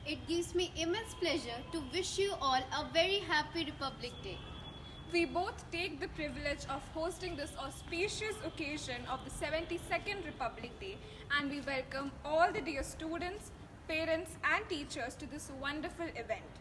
It gives me immense pleasure to wish you all a very happy Republic Day. We both take the privilege of hosting this auspicious occasion of the 72nd Republic Day, and we welcome all the dear students, parents and teachers to this wonderful event.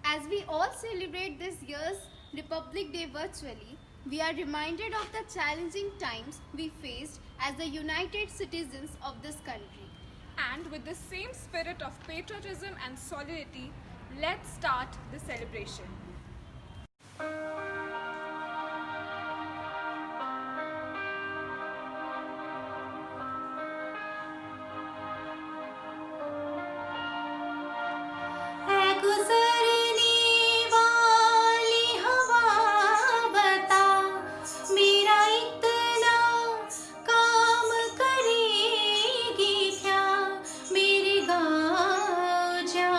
As we all celebrate this year's Republic Day virtually, we are reminded of the challenging times we faced as the united citizens of this country. And with the same spirit of patriotism and solidarity, let's start the celebration. गुजरने वाली हवा बता मेरा इतना काम करेगी क्या मेरे गाँव जा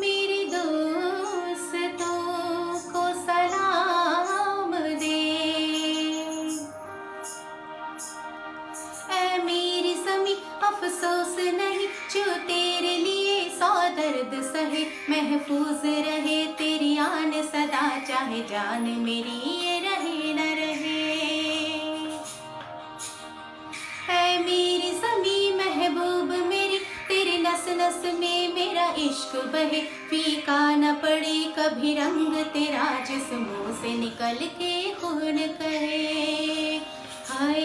मेरे दोस्तों को सलाम दे ऐ मेरी ज़मीं अफसोस नहीं जो तेरे लिए सौ दर्द सहे महफूज रहे तेरी आन सदा चाहे जान मेरी ये रहे न रहे ऐ मेरी ज़मीं महबूब मेरी तेरे नस नस में मेरा इश्क बहे फीका न पड़े कभी रंग तेरा जिस्मों से निकल के खून कहे हाय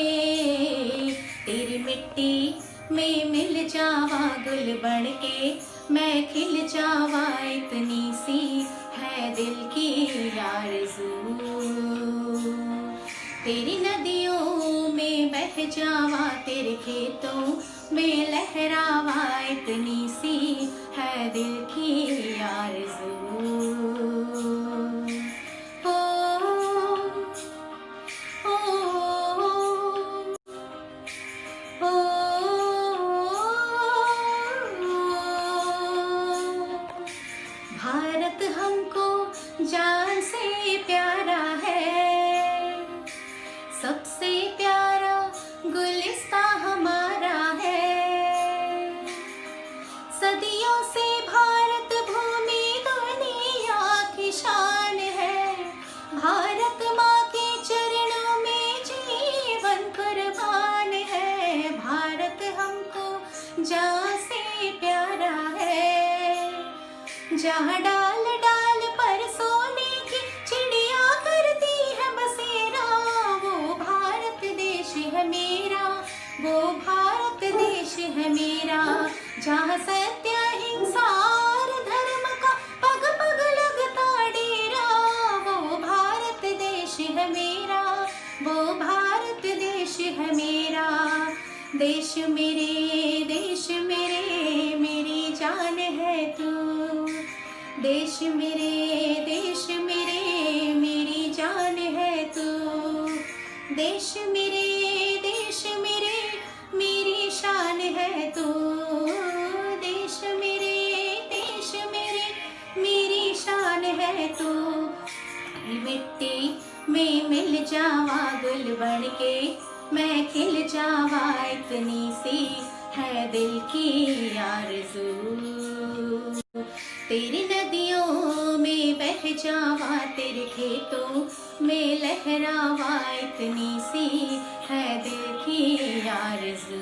तेरी मिट्टी में मिल जावा गुल बन के मैं खिल जावा इतनी सी है दिल की आरज़ू तेरी नदियों में बह जावा तेरे खेतों में लहरावा इतनी सी है दिल की आरज़ू भारत हमको जान से प्यारा है सबसे प्यारा गुलिस्तां हमारा है सदियों से भारत भूमि दुनिया की शान है भारत माँ के चरणों में जीवन कुर्बान है भारत हमको जान से प्यारा है जहाँ डाल डाल पर सोने की चिड़िया करती है बसेरा वो भारत देश है मेरा वो भारत देश है मेरा जहाँ सत्य अहिंसा और धर्म का पग पग लगता डेरा वो भारत देश है मेरा वो भारत देश है मेरा देश मेरे मेरी जान है तू देश मेरे मेरी जान है तू देश मेरे मेरी शान है तू देश मेरे मेरी शान है तू मिट्टी में मिल जावा गुल बन के मैं खिल जावा इतनी सी है दिल की आरज़ू तेरी नदियों में बह जावा तेरे खेतों में लहरावा इतनी सी है दिल की आरज़ू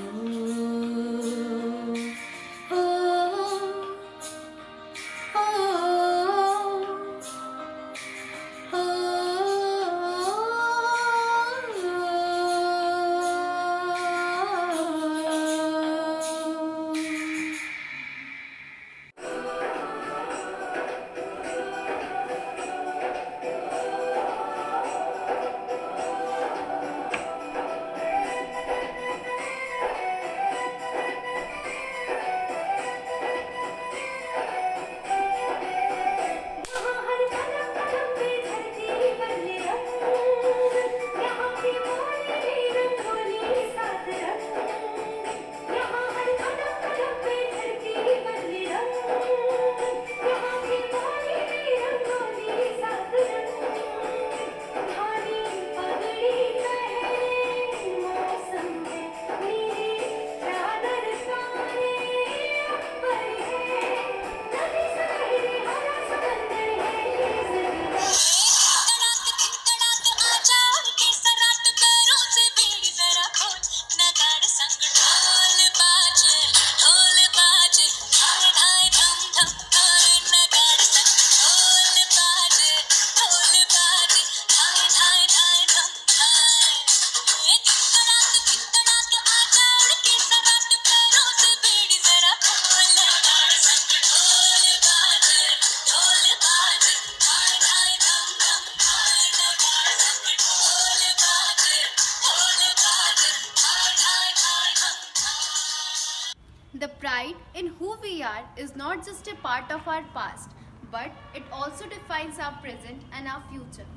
Pride in who we are is not just a part of our past, but it also defines our present and our future.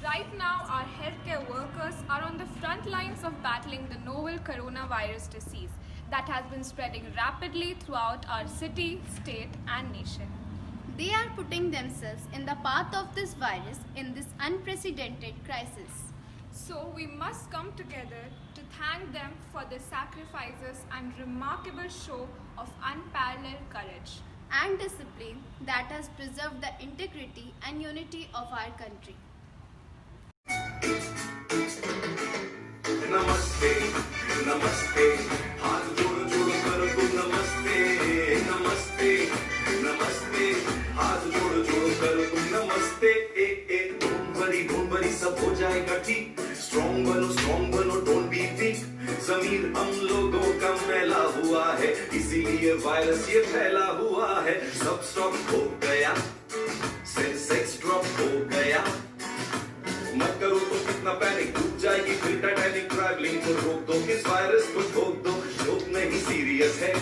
Right now, our healthcare workers are on the front lines of battling the novel coronavirus disease that has been spreading rapidly throughout our city, state, and nation. They are putting themselves in the path of this virus in this unprecedented crisis. So we must come together to thank them for their sacrifices and remarkable show of unparalleled courage And discipline that has preserved the integrity and unity of our country. नमस्ते नमस्ते हाथ जोड़ जोड़ कर दो नमस्ते नमस्ते नमस्ते हाथ जोड़ जोड़ कर दो नमस्ते ए धूम भरी सब हो जाएगा ठीक स्ट्रॉन्ग बनो डोंट बी वीक जमीन हम लोगों का फैला हुआ है इसीलिए वायरस ये फैला हुआ है सब स्टॉप हो गया सेंसेक्स ड्रॉप हो गया मत करो तो कितना पैनिक डूब जाएगी फिर टाइटैनिक ट्रैवलिंग को रोक दो इस वायरस को ठोक दो जोक नहीं सीरियस है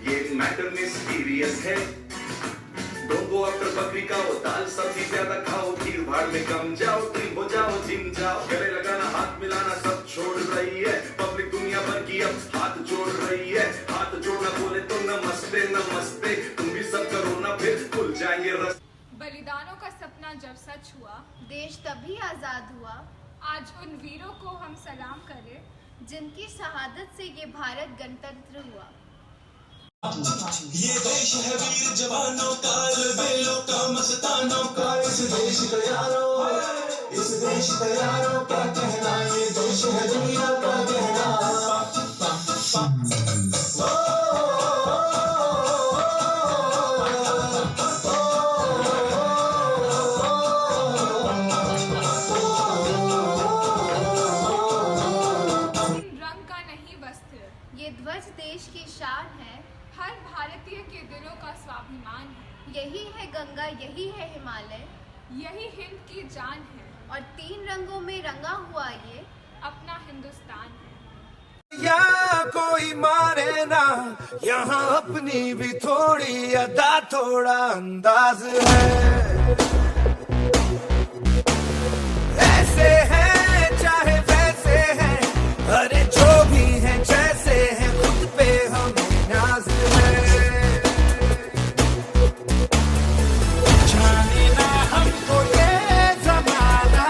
ये मैटर मिस्टीरियस है डोंट गो आफ्टर बकरी का वो दाल सब्जी ज्यादा खाओ भीड़ भाड़ में कम जाओ ट्रिम हो जाओ जिम जाओ गले लगाना हाथ मिलाना सब छोड़ रही है पब्लिक दुनिया भर की अब हाथ जोड़ रही है हाथ जोड़ना बोले तो नमस्ते नमस्ते तुम भी सब करो ना फिर खुल जाएंगे रस्ते बलिदानों का सपना जब सच हुआ, देश तभी आजाद हुआ आज उन वीरों को हम सलाम करें जिनकी शहादत से ये भारत गणतंत्र हुआ। ये देश है वीर जवानों का बेलों का मस्तानों का इस देश का यारों का कहना ये देश है दुनिया का कहना रंग का नहीं वस्त्र, ये ध्वज देश की शान है, हर भारतीय के दिलों का स्वाभिमान है, यही है गंगा यही है हिमालय यही हिंद की जान है और 3 रंगों में रंगा हुआ ये अपना हिंदुस्तान है। या कोई मारे ना यहाँ अपनी भी थोड़ी अदा थोड़ा अंदाज है ऐसे हैं चाहे वैसे हैं अरे जो भी हैं जैसे हैं खुद पे हमें नाज है जाने ना हमको ये जमाना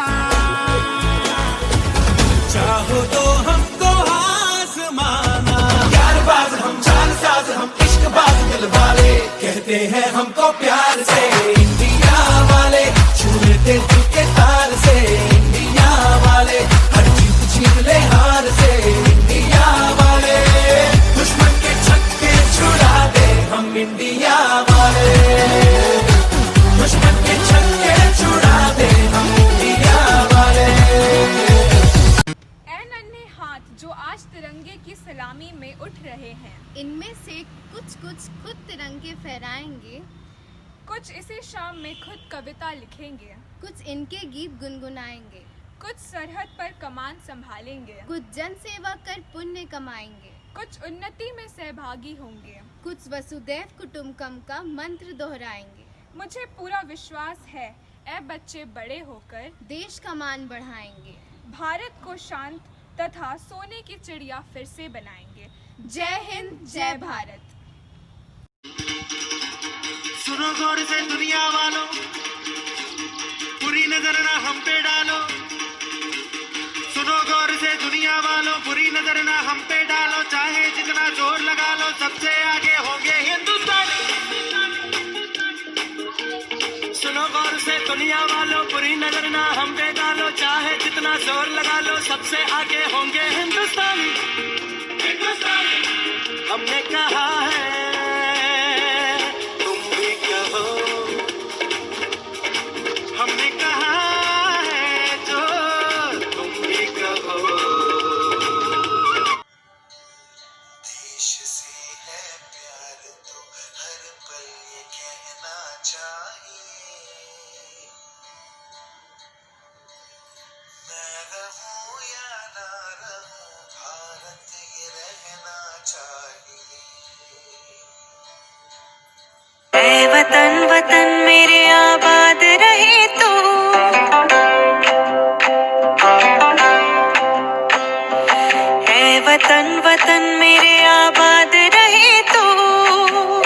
चाहो तो हमको आसमाना यारबाज हम जानसाज हम इश्कबाज दिल वाले कहते हैं हमको प्यार से इंडिया वाले छूते दिल के तार से इंडिया वाले हर जीत ले हार से इंडिया वाले दुश्मन के छक्के छुड़ा दे हम इंडिया वाले दुश्मन के छक्के छुड़ा दे हम इंडिया वाले ऐ नन्हे हाथ जो आज तिरंगे की सलामी में उठ रहे हैं, इनमें से कुछ खुद तिरंगे फहराएंगे, कुछ इसी शाम में खुद कविता लिखेंगे, कुछ इनके गीत गुनगुनाएंगे, कुछ सरहद पर कमान संभालेंगे, कुछ जन सेवा कर पुण्य कमाएंगे, कुछ उन्नति में सहभागी होंगे। कुछ वसुदैव कुटुंबकम का मंत्र दोहराएंगे। मुझे पूरा विश्वास है ऐ बच्चे बड़े होकर देश का मान बढ़ाएंगे, भारत को शांत तथा सोने की चिड़िया फिर से बनाएंगे। जय हिंद जय भारत। सुनो गौर से दुनिया वालों, बुरी नजर ना हम पे डालो। सुनो गौर से दुनिया वालों, बुरी नजर ना हम पे डालो। चाहे जितना जोर लगा लो, सबसे आगे होंगे हिंदुस्तानी। सुनो गौर से दुनिया वालों, बुरी नजर ना हम पे डालो। चाहे जितना जोर लगा लो, सबसे आगे होंगे हिंदुस्तानी। हमने कहा है, तुम भी कहो। हमने कहा है जो तुम भी कहो। देश से है प्यार तो हर पल ये कहना चाहिए। मैं रहूं या ना रहूं, भारत ये रहना चाहिए। वतन वतन मेरे आबाद रहे तू, है वतन वतन मेरे आबाद रहे तू,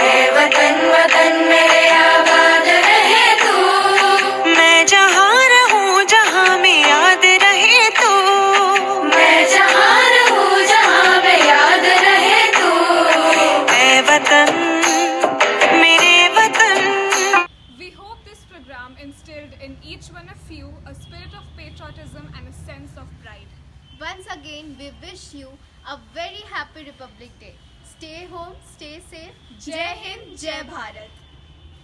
है वतन वतन मेरे आबाद रहे तू। मैं जहाँ रहूँ जहाँ में याद रहे तू, मैं जहाँ रहूँ जहाँ में याद रहे तू, है वतन मेरे वतन। We hope this program instilled in each one of you a spirit of patriotism and a sense of pride. Once again, we wish you a very happy Republic Day. Stay home, stay safe. Jai Hind, Jai Bharat.